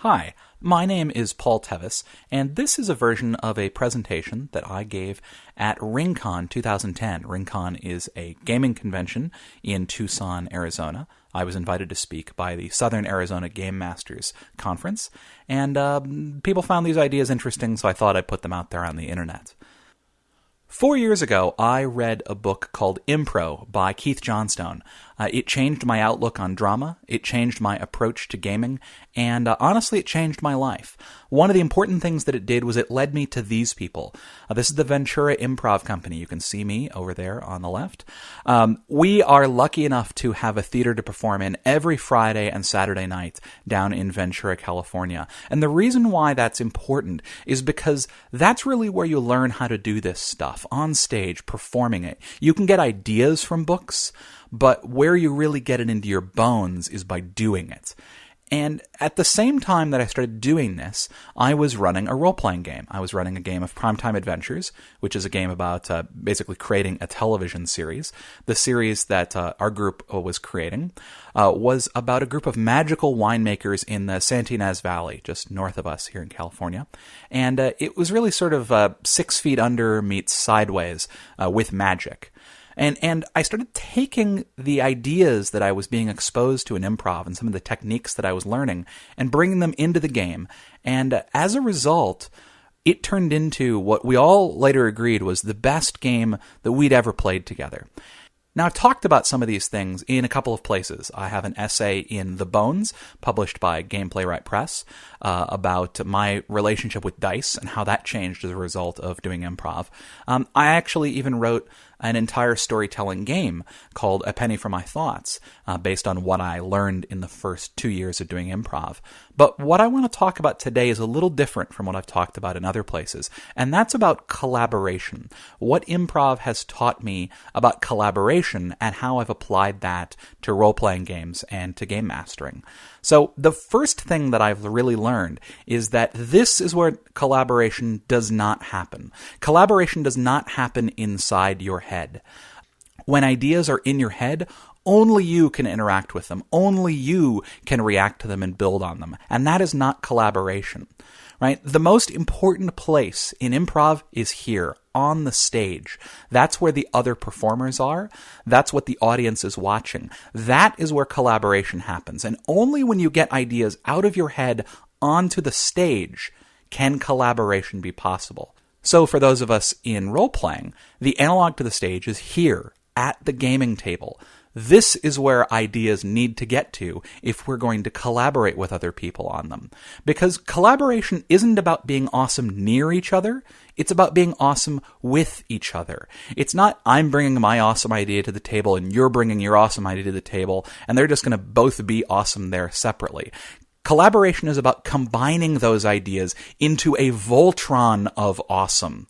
Hi, my name is Paul Tevis, and this is a version of a presentation that I gave at RinCon 2010. RinCon is a gaming convention in Tucson, Arizona. I was invited to speak by the Southern Arizona Game Masters Conference, and people found these ideas interesting, so I thought I'd put them out there on the internet. 4 years ago, I read a book called Improv by Keith Johnstone. It changed my outlook on drama, it changed my approach to gaming, and honestly, it changed my life. One of the important things that it did was it led me to these people. This is the Ventura Improv Company. You can see me over there on the left. We are lucky enough to have a theater to perform in every Friday and Saturday night down in Ventura, California. And the reason why that's important is because that's really where you learn how to do this stuff, on stage, performing it. You can get ideas from books, but where you really get it into your bones is by doing it. And at the same time that I started doing this, I was running a role-playing game. I was running a game of Primetime Adventures, which is a game about basically creating a television series. The series that our group was creating was about a group of magical winemakers in the Santa Ynez Valley, just north of us here in California. And it was really sort of 6 Feet Under meets Sideways with magic. And I started taking the ideas that I was being exposed to in improv and some of the techniques that I was learning and bringing them into the game. And as a result, it turned into what we all later agreed was the best game that we'd ever played together. Now, I've talked about some of these things in a couple of places. I have an essay in The Bones, published by Game Playwright Press, about my relationship with dice and how that changed as a result of doing improv. I actually even wrote an entire storytelling game called A Penny for My Thoughts, based on what I learned in the first 2 years of doing improv. But what I want to talk about today is a little different from what I've talked about in other places, and that's about collaboration. What improv has taught me about collaboration and how I've applied that to role-playing games and to game mastering. So the first thing that I've really learned is that this is where collaboration does not happen. Collaboration does not happen inside your head. When ideas are in your head, only you can interact with them. Only you can react to them and build on them. And that is not collaboration, right? The most important place in improv is here, on the stage. That's where the other performers are. That's what the audience is watching. That is where collaboration happens. And only when you get ideas out of your head onto the stage can collaboration be possible. So for those of us in role-playing, the analog to the stage is here, at the gaming table. This is where ideas need to get to if we're going to collaborate with other people on them. Because collaboration isn't about being awesome near each other, it's about being awesome with each other. It's not I'm bringing my awesome idea to the table and you're bringing your awesome idea to the table, and they're just going to both be awesome there separately. Collaboration is about combining those ideas into a Voltron of awesome.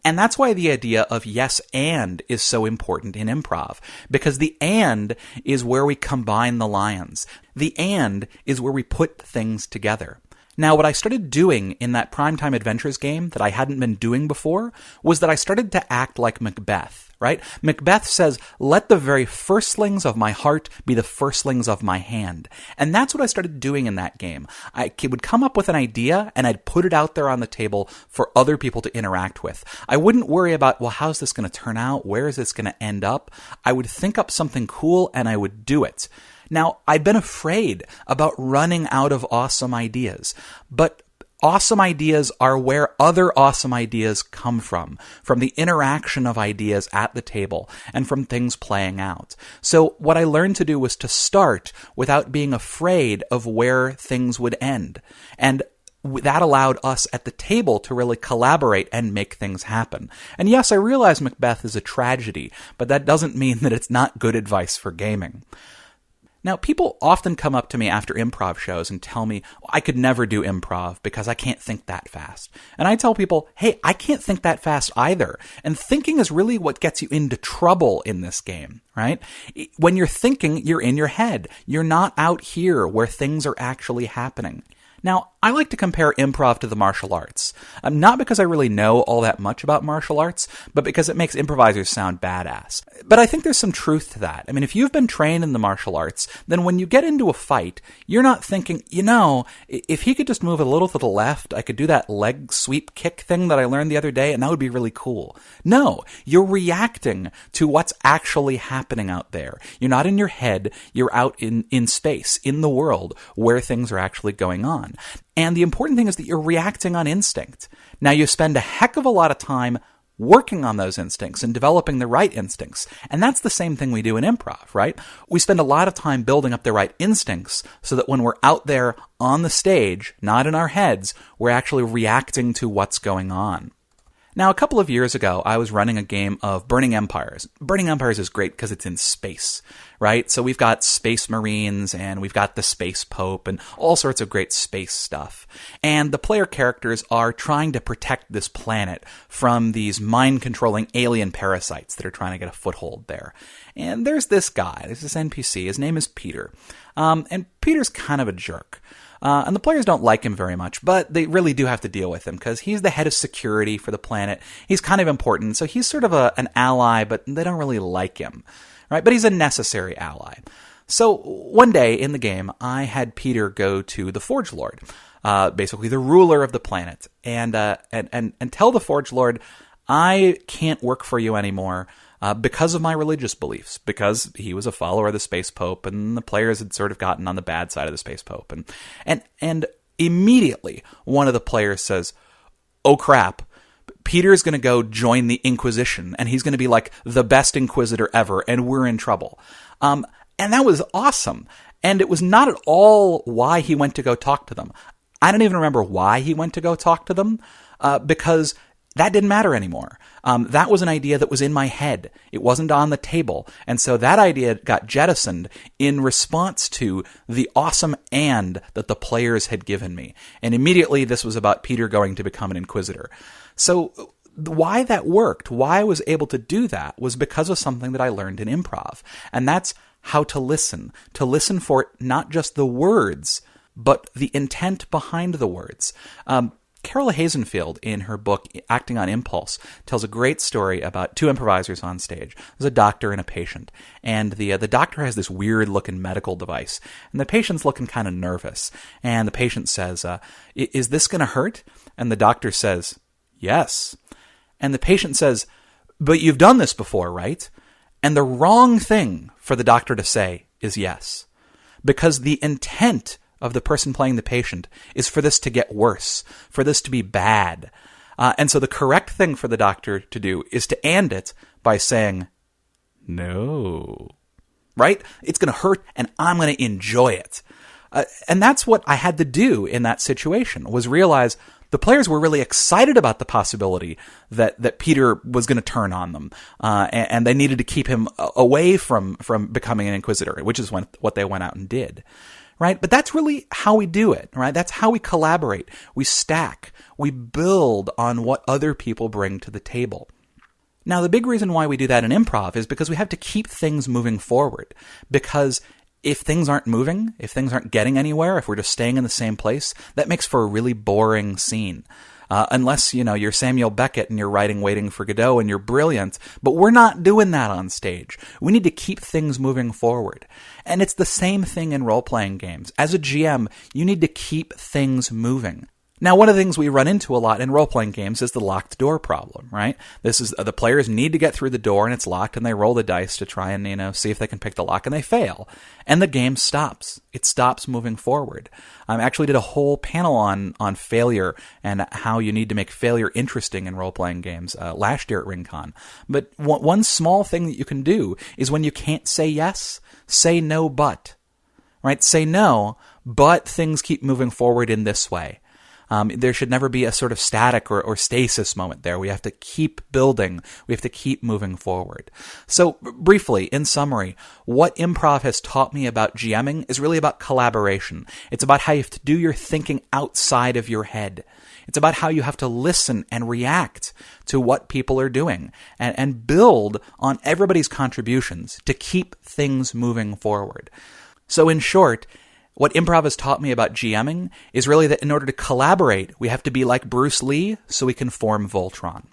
And that's why the idea of yes and is so important in improv, because the and is where we combine the lions. The and is where we put things together. Now, what I started doing in that Primetime Adventures game that I hadn't been doing before was that I started to act like Macbeth, right? Macbeth says, let the very firstlings of my heart be the firstlings of my hand. And that's what I started doing in that game. I would come up with an idea and I'd put it out there on the table for other people to interact with. I wouldn't worry about, well, how's this going to turn out? Where is this going to end up? I would think up something cool and I would do it. Now, I've been afraid about running out of awesome ideas, but awesome ideas are where other awesome ideas come from the interaction of ideas at the table and from things playing out. So what I learned to do was to start without being afraid of where things would end. And that allowed us at the table to really collaborate and make things happen. And yes, I realize Macbeth is a tragedy, but that doesn't mean that it's not good advice for gaming. Now, people often come up to me after improv shows and tell me, I could never do improv because I can't think that fast. And I tell people, hey, I can't think that fast either. And thinking is really what gets you into trouble in this game, right? When you're thinking, you're in your head. You're not out here where things are actually happening. Now, I like to compare improv to the martial arts. Not because I really know all that much about martial arts, but because it makes improvisers sound badass. But I think there's some truth to that. I mean, if you've been trained in the martial arts, then when you get into a fight, you're not thinking, if he could just move a little to the left, I could do that leg sweep kick thing that I learned the other day, and that would be really cool. No, you're reacting to what's actually happening out there. You're not in your head, you're out in space, in the world, where things are actually going on. And the important thing is that you're reacting on instinct. Now, you spend a heck of a lot of time working on those instincts and developing the right instincts. And that's the same thing we do in improv, right? We spend a lot of time building up the right instincts so that when we're out there on the stage, not in our heads, we're actually reacting to what's going on. Now, a couple of years ago, I was running a game of Burning Empires. Burning Empires is great because it's in space, right? So we've got space marines and we've got the space pope and all sorts of great space stuff. And the player characters are trying to protect this planet from these mind-controlling alien parasites that are trying to get a foothold there. And there's this guy, there's this NPC, his name is Peter. And Peter's kind of a jerk. And the players don't like him very much, but they really do have to deal with him because he's the head of security for the planet. He's kind of important, so he's sort of an ally, but they don't really like him, right? But he's a necessary ally. So one day in the game, I had Peter go to the Forge Lord, basically the ruler of the planet, and tell the Forge Lord, I can't work for you anymore. Because of my religious beliefs, because he was a follower of the Space Pope, and the players had sort of gotten on the bad side of the Space Pope. And immediately, one of the players says, oh crap, Peter's going to go join the Inquisition, and he's going to be like the best Inquisitor ever, and we're in trouble. And that was awesome. And it was not at all why he went to go talk to them. I don't even remember why he went to go talk to them, because that didn't matter anymore. That was an idea that was in my head. It wasn't on the table. And so that idea got jettisoned in response to the awesome and that the players had given me. And immediately this was about Peter going to become an Inquisitor. So why that worked, why I was able to do that, was because of something that I learned in improv. And that's how to listen for not just the words, but the intent behind the words. Carol Hazenfield, in her book Acting on Impulse, tells a great story about two improvisers on stage. There's a doctor and a patient, and the doctor has this weird-looking medical device, and the patient's looking kind of nervous. And the patient says, is this going to hurt? And the doctor says, yes. And the patient says, but you've done this before, right? And the wrong thing for the doctor to say is yes, because the intent of the person playing the patient is for this to get worse, for this to be bad. And so the correct thing for the doctor to do is to end it by saying, no. Right? It's going to hurt and I'm going to enjoy it. And that's what I had to do in that situation, was realize the players were really excited about the possibility that Peter was going to turn on them. And they needed to keep him away from becoming an Inquisitor, which is what they went out and did. Right? But that's really how we do it, right? That's how we collaborate. We stack. We build on what other people bring to the table. Now, the big reason why we do that in improv is because we have to keep things moving forward. Because if things aren't moving, if things aren't getting anywhere, if we're just staying in the same place, that makes for a really boring scene. Unless, you're Samuel Beckett and you're writing Waiting for Godot and you're brilliant. But we're not doing that on stage. We need to keep things moving forward. And it's the same thing in role-playing games. As a GM, you need to keep things moving. Now, one of the things we run into a lot in role-playing games is the locked door problem, right? This is the players need to get through the door and it's locked, and they roll the dice to try and, see if they can pick the lock, and they fail. And the game stops. It stops moving forward. I actually did a whole panel on failure and how you need to make failure interesting in role-playing games last year at RinCon. But one small thing that you can do is when you can't say yes, say no but. Right? Say no, but things keep moving forward in this way. There should never be a sort of static or stasis moment there. We have to keep building. We have to keep moving forward. So briefly, in summary, what improv has taught me about GMing is really about collaboration. It's about how you have to do your thinking outside of your head. It's about how you have to listen and react to what people are doing and build on everybody's contributions to keep things moving forward. So in short, What improv has taught me about GMing is really that in order to collaborate, we have to be like Bruce Lee so we can form Voltron.